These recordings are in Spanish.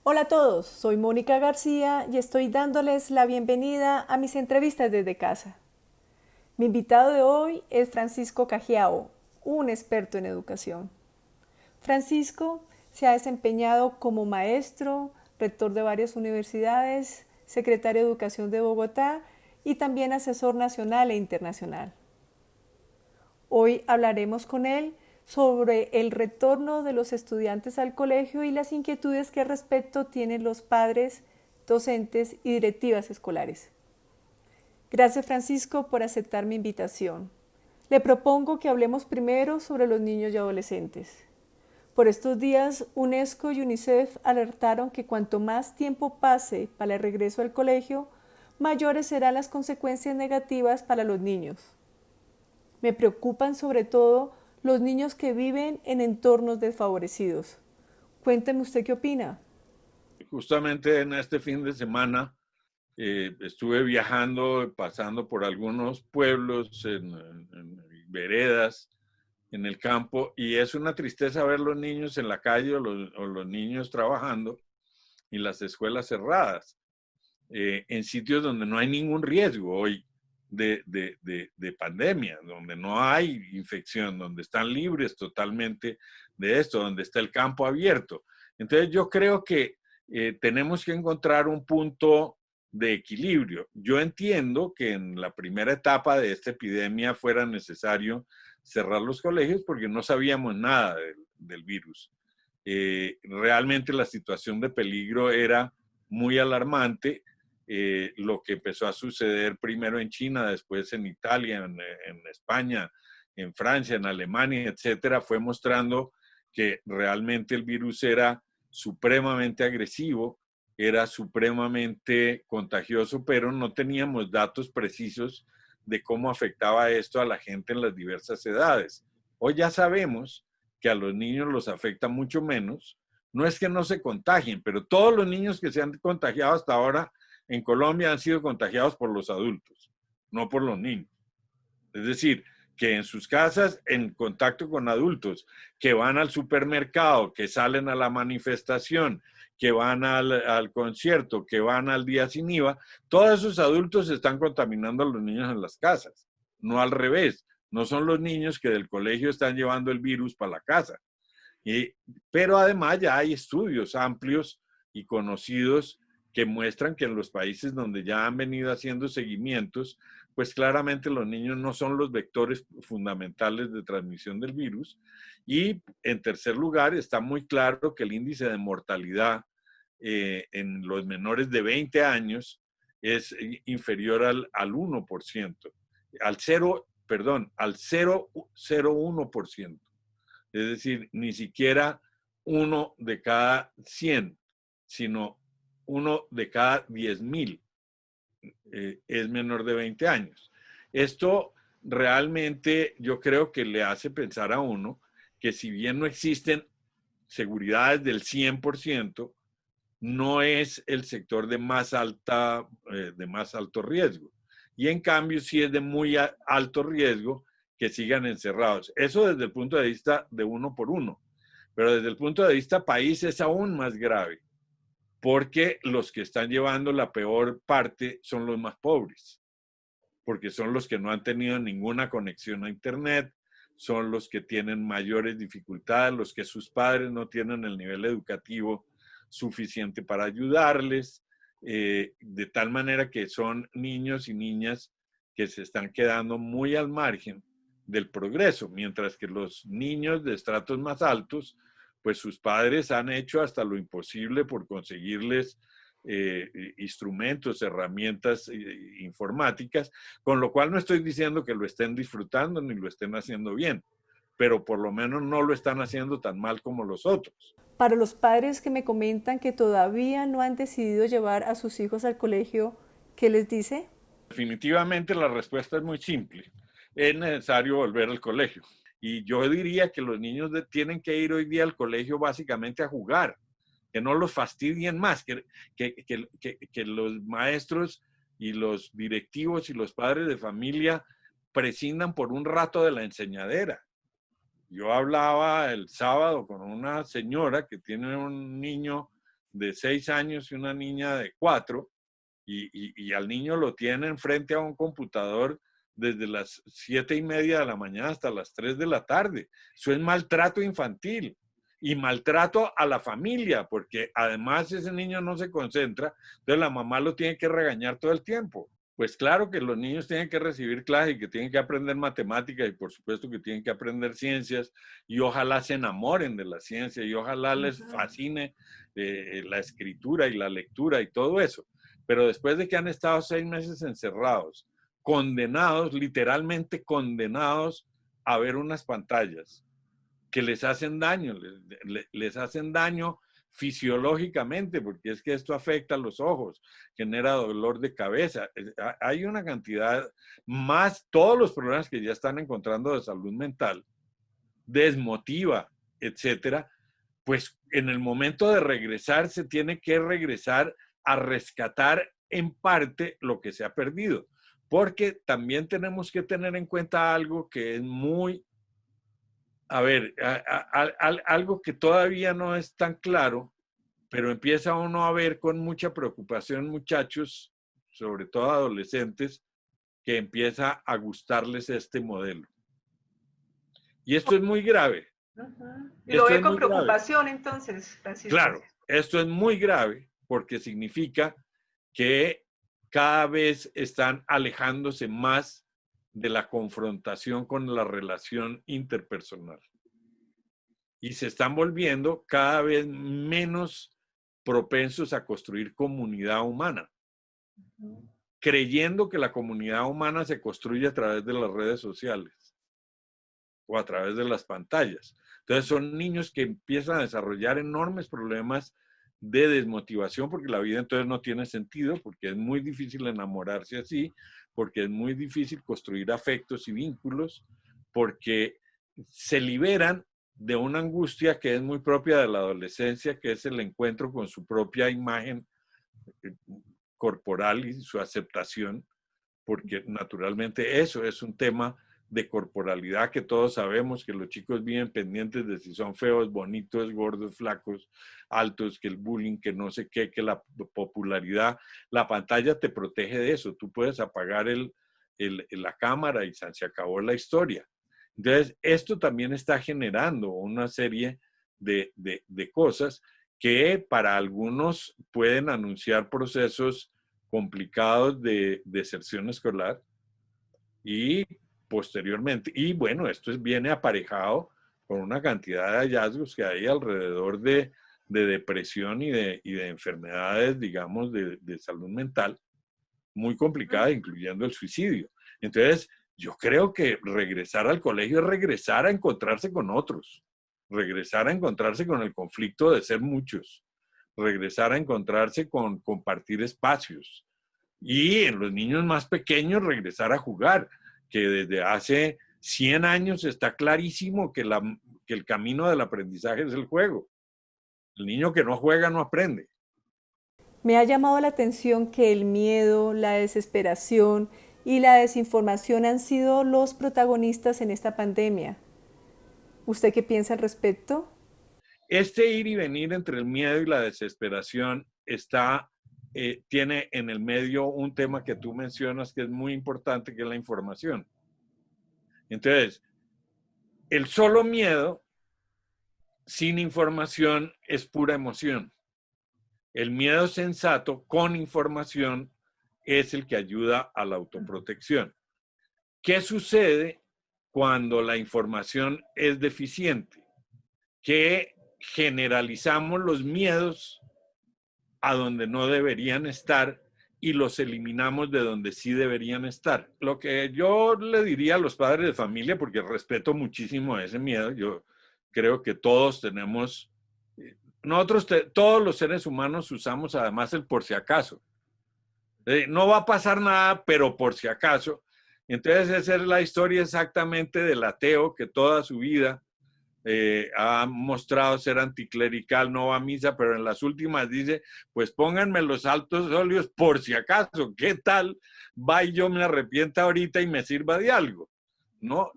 Hola a todos, soy Mónica García y estoy dándoles la bienvenida a mis entrevistas desde casa. Mi invitado de hoy es Francisco Cajiao, un experto en educación. Francisco se ha desempeñado como maestro, rector de varias universidades, secretario de Educación de Bogotá y también asesor nacional e internacional. Hoy hablaremos con él sobre el retorno de los estudiantes al colegio y las inquietudes que al respecto tienen los padres, docentes y directivas escolares. Gracias, Francisco, por aceptar mi invitación. Le propongo que hablemos primero sobre los niños y adolescentes. Por estos días, UNESCO y UNICEF alertaron que cuanto más tiempo pase para el regreso al colegio, mayores serán las consecuencias negativas para los niños. Me preocupan sobre todo los niños que viven en entornos desfavorecidos. Cuénteme usted qué opina. Justamente en este fin de semana estuve viajando, pasando por algunos pueblos, en veredas, en el campo, y es una tristeza ver los niños en la calle o los niños trabajando y las escuelas cerradas, en sitios donde no hay ningún riesgo hoy de pandemia, donde no hay infección, donde están libres totalmente de esto, donde está el campo abierto. Entonces yo creo que tenemos que encontrar un punto de equilibrio. Yo entiendo que en la primera etapa de esta epidemia fuera necesario cerrar los colegios porque no sabíamos nada del virus. Realmente la situación de peligro era muy alarmante. Lo que empezó a suceder primero en China, después en Italia, en España, en Francia, en Alemania, etcétera, fue mostrando que realmente el virus era supremamente agresivo, era supremamente contagioso, pero no teníamos datos precisos de cómo afectaba esto a la gente en las diversas edades. Hoy ya sabemos que a los niños los afecta mucho menos. No es que no se contagien, pero todos los niños que se han contagiado hasta ahora en Colombia han sido contagiados por los adultos, no por los niños. Es decir, que en sus casas, en contacto con adultos, que van al supermercado, que salen a la manifestación, que van al concierto, que van al día sin IVA, todos esos adultos están contaminando a los niños en las casas, no al revés. No son los niños que del colegio están llevando el virus para la casa. Y, pero además ya hay estudios amplios y conocidos que muestran que en los países donde ya han venido haciendo seguimientos, pues claramente los niños no son los vectores fundamentales de transmisión del virus. Y en tercer lugar, está muy claro que el índice de mortalidad en los menores de 20 años es inferior al 1%, al 0, perdón, al 0,01%. Es decir, ni siquiera uno de cada 100, sino uno de cada 10,000 es menor de 20 años. Esto realmente yo creo que le hace pensar a uno que si bien no existen seguridades del 100%, no es el sector de más alto riesgo. Y en cambio sí es de muy alto riesgo que sigan encerrados. Eso desde el punto de vista de uno por uno. Pero desde el punto de vista país es aún más grave, porque los que están llevando la peor parte son los más pobres, porque son los que no han tenido ninguna conexión a Internet, son los que tienen mayores dificultades, los que sus padres no tienen el nivel educativo suficiente para ayudarles, de tal manera que son niños y niñas que se están quedando muy al margen del progreso, mientras que los niños de estratos más altos, pues sus padres han hecho hasta lo imposible por conseguirles instrumentos, herramientas informáticas, con lo cual no estoy diciendo que lo estén disfrutando ni lo estén haciendo bien, pero por lo menos no lo están haciendo tan mal como los otros. Para los padres que me comentan que todavía no han decidido llevar a sus hijos al colegio, ¿qué les dice? Definitivamente la respuesta es muy simple. Es necesario volver al colegio. Y yo diría que los niños tienen que ir hoy día al colegio básicamente a jugar, que no los fastidien más, que los maestros y los directivos y los padres de familia prescindan por un rato de la enseñadera. Yo hablaba el sábado con una señora que tiene un niño de 6 años y una niña de 4, y al niño lo tienen frente a un computador desde las 7:30 de la mañana hasta las 3 de la tarde. Eso es maltrato infantil y maltrato a la familia, porque además ese niño no se concentra, entonces la mamá lo tiene que regañar todo el tiempo. Pues claro que los niños tienen que recibir clases y que tienen que aprender matemáticas y por supuesto que tienen que aprender ciencias y ojalá se enamoren de la ciencia y ojalá les fascine la escritura y la lectura y todo eso. Pero después de que han estado 6 meses encerrados, condenados, literalmente condenados a ver unas pantallas que les hacen daño, les hacen daño fisiológicamente, porque es que esto afecta a los ojos, genera dolor de cabeza. Hay una cantidad más, todos los problemas que ya están encontrando de salud mental, desmotiva, etcétera, pues en el momento de regresar se tiene que regresar a rescatar en parte lo que se ha perdido. Porque también tenemos que tener en cuenta algo que es muy, algo que todavía no es tan claro, pero empieza uno a ver con mucha preocupación muchachos, sobre todo adolescentes, que empieza a gustarles este modelo. Y esto es muy grave. Y lo ve con preocupación entonces, Francisco. Claro, esto es muy grave porque significa que cada vez están alejándose más de la confrontación con la relación interpersonal. Y se están volviendo cada vez menos propensos a construir comunidad humana, creyendo que la comunidad humana se construye a través de las redes sociales o a través de las pantallas. Entonces son niños que empiezan a desarrollar enormes problemas de desmotivación porque la vida entonces no tiene sentido, porque es muy difícil enamorarse así, porque es muy difícil construir afectos y vínculos, porque se liberan de una angustia que es muy propia de la adolescencia, que es el encuentro con su propia imagen corporal y su aceptación, porque naturalmente eso es un tema de corporalidad que todos sabemos que los chicos viven pendientes de si son feos, bonitos, gordos, flacos, altos, que el bullying, que no sé qué, que la popularidad. La pantalla te protege de eso. Tú puedes apagar la cámara y se acabó la historia. Entonces, esto también está generando una serie de cosas que para algunos pueden anunciar procesos complicados de deserción escolar y posteriormente, y bueno, esto viene aparejado con una cantidad de hallazgos que hay alrededor de depresión y de enfermedades, digamos, de salud mental muy complicadas, incluyendo el suicidio. Entonces, yo creo que regresar al colegio es regresar a encontrarse con otros, regresar a encontrarse con el conflicto de ser muchos, regresar a encontrarse con compartir espacios y en los niños más pequeños regresar a jugar, que desde hace 100 años está clarísimo que el camino del aprendizaje es el juego. El niño que no juega no aprende. Me ha llamado la atención que el miedo, la desesperación y la desinformación han sido los protagonistas en esta pandemia. ¿Usted qué piensa al respecto? Este ir y venir entre el miedo y la desesperación tiene en el medio un tema que tú mencionas que es muy importante, que es la información. Entonces, el solo miedo sin información es pura emoción. El miedo sensato con información es el que ayuda a la autoprotección. ¿Qué sucede cuando la información es deficiente? Que generalizamos los miedos a donde no deberían estar y los eliminamos de donde sí deberían estar. Lo que yo le diría a los padres de familia, porque respeto muchísimo ese miedo, yo creo que todos tenemos, todos los seres humanos usamos además el por si acaso. No va a pasar nada, pero por si acaso. Entonces esa es la historia exactamente del ateo que toda su vida ha mostrado ser anticlerical, no va a misa, pero en las últimas dice, pues pónganme los altos óleos por si acaso, ¿qué tal? Va y yo me arrepienta ahorita y me sirva de algo, ¿no?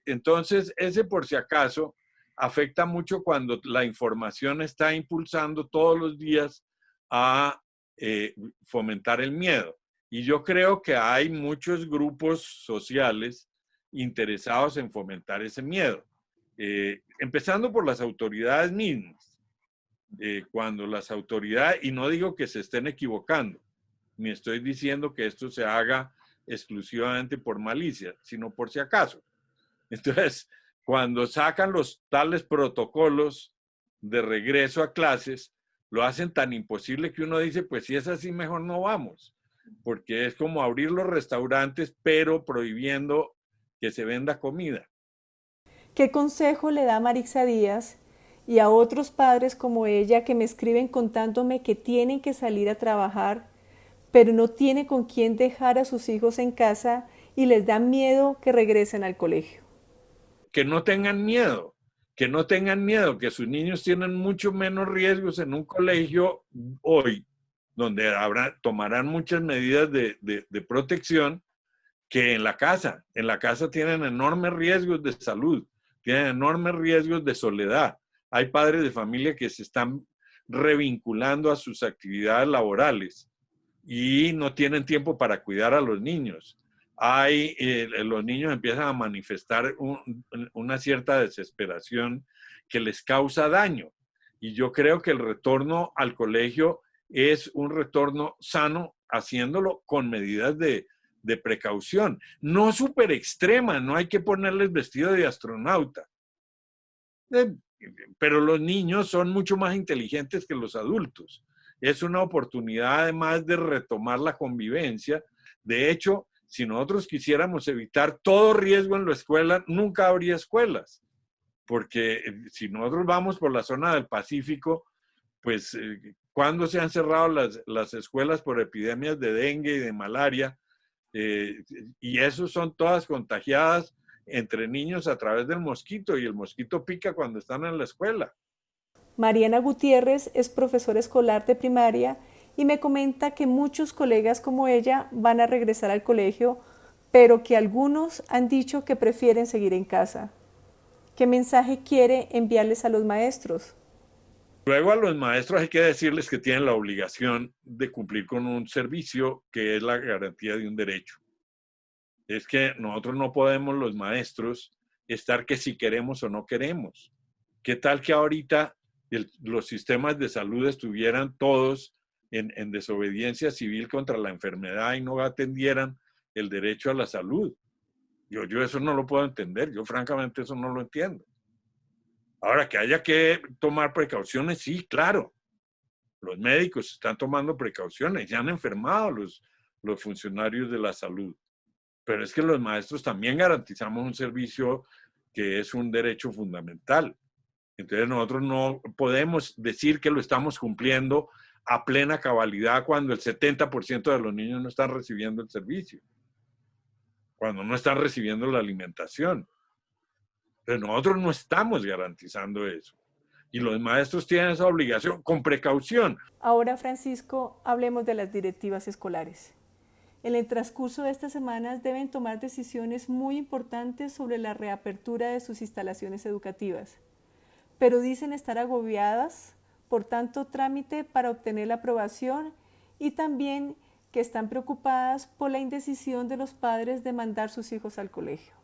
Entonces, ese por si acaso afecta mucho cuando la información está impulsando todos los días a fomentar el miedo. Y yo creo que hay muchos grupos sociales interesados en fomentar ese miedo, empezando por las autoridades mismas. Cuando las autoridades, y no digo que se estén equivocando, ni estoy diciendo que esto se haga exclusivamente por malicia, sino por si acaso. Entonces, cuando sacan los tales protocolos de regreso a clases, lo hacen tan imposible que uno dice, pues si es así, mejor no vamos, porque es como abrir los restaurantes, pero prohibiendo que se venda comida. ¿Qué consejo le da Marixa Díaz y a otros padres como ella que me escriben contándome que tienen que salir a trabajar, pero no tienen con quién dejar a sus hijos en casa y les da miedo que regresen al colegio? Que no tengan miedo, que sus niños tienen mucho menos riesgos en un colegio hoy, donde tomarán muchas medidas de protección, que en la casa. En la casa tienen enormes riesgos de salud, tienen enormes riesgos de soledad. Hay padres de familia que se están revinculando a sus actividades laborales y no tienen tiempo para cuidar a los niños. Los niños empiezan a manifestar una cierta desesperación que les causa daño. Y yo creo que el retorno al colegio es un retorno sano, haciéndolo con medidas de precaución. No súper extrema, no hay que ponerles vestido de astronauta. Pero los niños son mucho más inteligentes que los adultos. Es una oportunidad además de retomar la convivencia. De hecho, si nosotros quisiéramos evitar todo riesgo en la escuela, nunca habría escuelas. Porque si nosotros vamos por la zona del Pacífico, pues cuando se han cerrado las escuelas por epidemias de dengue y de malaria, y esos son todas contagiadas entre niños a través del mosquito, y el mosquito pica cuando están en la escuela. Mariana Gutiérrez es profesora escolar de primaria y me comenta que muchos colegas como ella van a regresar al colegio, pero que algunos han dicho que prefieren seguir en casa. ¿Qué mensaje quiere enviarles a los maestros? Luego a los maestros hay que decirles que tienen la obligación de cumplir con un servicio que es la garantía de un derecho. Es que nosotros no podemos, los maestros, estar que si queremos o no queremos. ¿Qué tal que ahorita los sistemas de salud estuvieran todos en desobediencia civil contra la enfermedad y no atendieran el derecho a la salud? Yo eso no lo puedo entender. Yo francamente eso no lo entiendo. Ahora, que haya que tomar precauciones, sí, claro. Los médicos están tomando precauciones, ya han enfermado los funcionarios de la salud. Pero es que los maestros también garantizamos un servicio que es un derecho fundamental. Entonces nosotros no podemos decir que lo estamos cumpliendo a plena cabalidad cuando el 70% de los niños no están recibiendo el servicio, cuando no están recibiendo la alimentación. Pero nosotros no estamos garantizando eso. Y los maestros tienen esa obligación con precaución. Ahora, Francisco, hablemos de las directivas escolares. En el transcurso de estas semanas deben tomar decisiones muy importantes sobre la reapertura de sus instalaciones educativas, pero dicen estar agobiadas por tanto trámite para obtener la aprobación y también que están preocupadas por la indecisión de los padres de mandar sus hijos al colegio.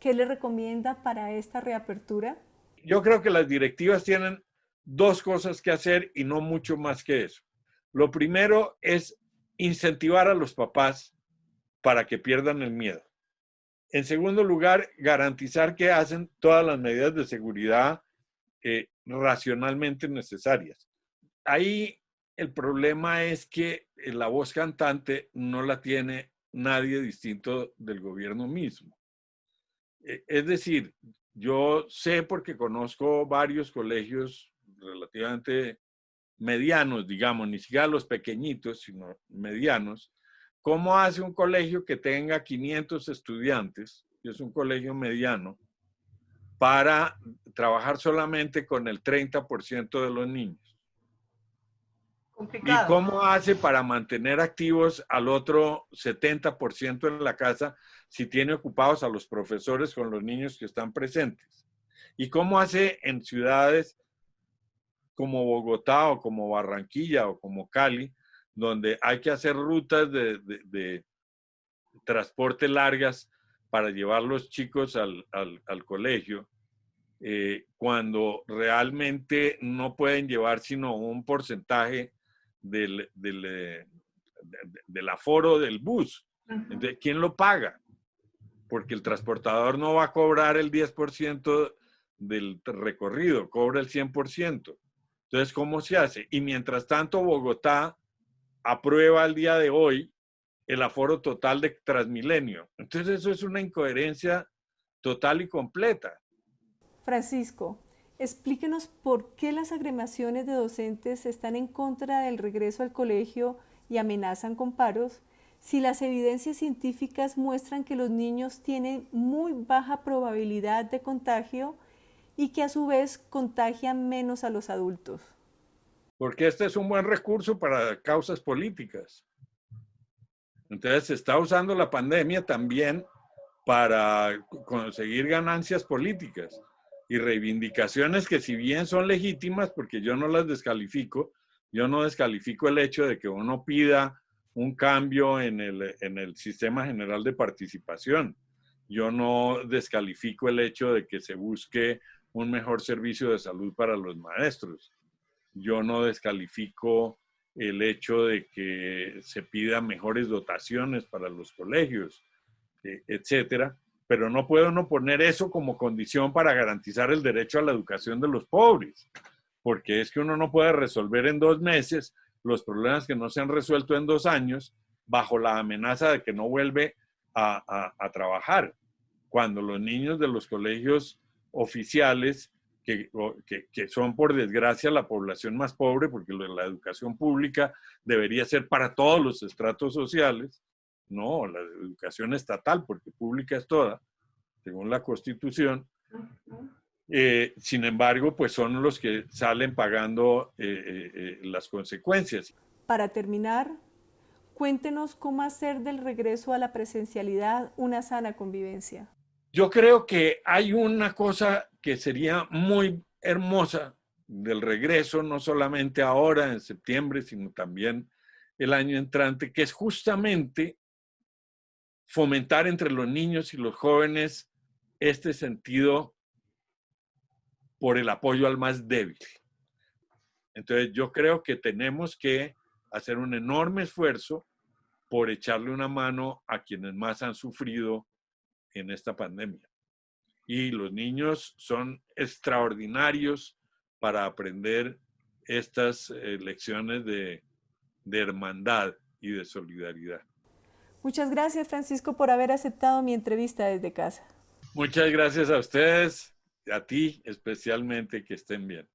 ¿Qué le recomienda para esta reapertura? Yo creo que las directivas tienen dos cosas que hacer y no mucho más que eso. Lo primero es incentivar a los papás para que pierdan el miedo. En segundo lugar, garantizar que hacen todas las medidas de seguridad racionalmente necesarias. Ahí el problema es que la voz cantante no la tiene nadie distinto del gobierno mismo. Es decir, yo sé, porque conozco varios colegios relativamente medianos, digamos, ni siquiera los pequeñitos, sino medianos. ¿Cómo hace un colegio que tenga 500 estudiantes, que es un colegio mediano, para trabajar solamente con el 30% de los niños? Complicado. ¿Y cómo hace para mantener activos al otro 70% en la casa si tiene ocupados a los profesores con los niños que están presentes? ¿Y cómo hace en ciudades como Bogotá o como Barranquilla o como Cali, donde hay que hacer rutas de transporte largas para llevar los chicos al colegio, cuando realmente no pueden llevar sino un porcentaje del aforo del bus? Entonces, ¿quién lo paga? Porque el transportador no va a cobrar el 10% del recorrido, cobra el 100%. Entonces, ¿cómo se hace? Y mientras tanto, Bogotá aprueba al día de hoy el aforo total de Transmilenio. Entonces, eso es una incoherencia total y completa. Francisco, explíquenos por qué las agremiaciones de docentes están en contra del regreso al colegio y amenazan con paros, si las evidencias científicas muestran que los niños tienen muy baja probabilidad de contagio y que a su vez contagian menos a los adultos. Porque este es un buen recurso para causas políticas. Entonces se está usando la pandemia también para conseguir ganancias políticas y reivindicaciones que, si bien son legítimas, porque yo no las descalifico, yo no descalifico el hecho de que uno pida un cambio en el sistema general de participación. Yo no descalifico el hecho de que se busque un mejor servicio de salud para los maestros. Yo no descalifico el hecho de que se pida mejores dotaciones para los colegios, etcétera, pero no puede uno poner eso como condición para garantizar el derecho a la educación de los pobres, porque es que uno no puede resolver en 2 meses los problemas que no se han resuelto en 2 años bajo la amenaza de que no vuelve a trabajar, cuando los niños de los colegios oficiales, que son por desgracia la población más pobre, porque la educación pública debería ser para todos los estratos sociales, no, la educación estatal, porque pública es toda, según la Constitución. Sin embargo, pues son los que salen pagando las consecuencias. Para terminar, cuéntenos cómo hacer del regreso a la presencialidad una sana convivencia. Yo creo que hay una cosa que sería muy hermosa del regreso, no solamente ahora en septiembre, sino también el año entrante, que es justamente fomentar entre los niños y los jóvenes este sentido por el apoyo al más débil. Entonces yo creo que tenemos que hacer un enorme esfuerzo por echarle una mano a quienes más han sufrido en esta pandemia. Y los niños son extraordinarios para aprender estas lecciones de hermandad y de solidaridad. Muchas gracias, Francisco, por haber aceptado mi entrevista desde casa. Muchas gracias a ustedes, a ti especialmente, que estén bien.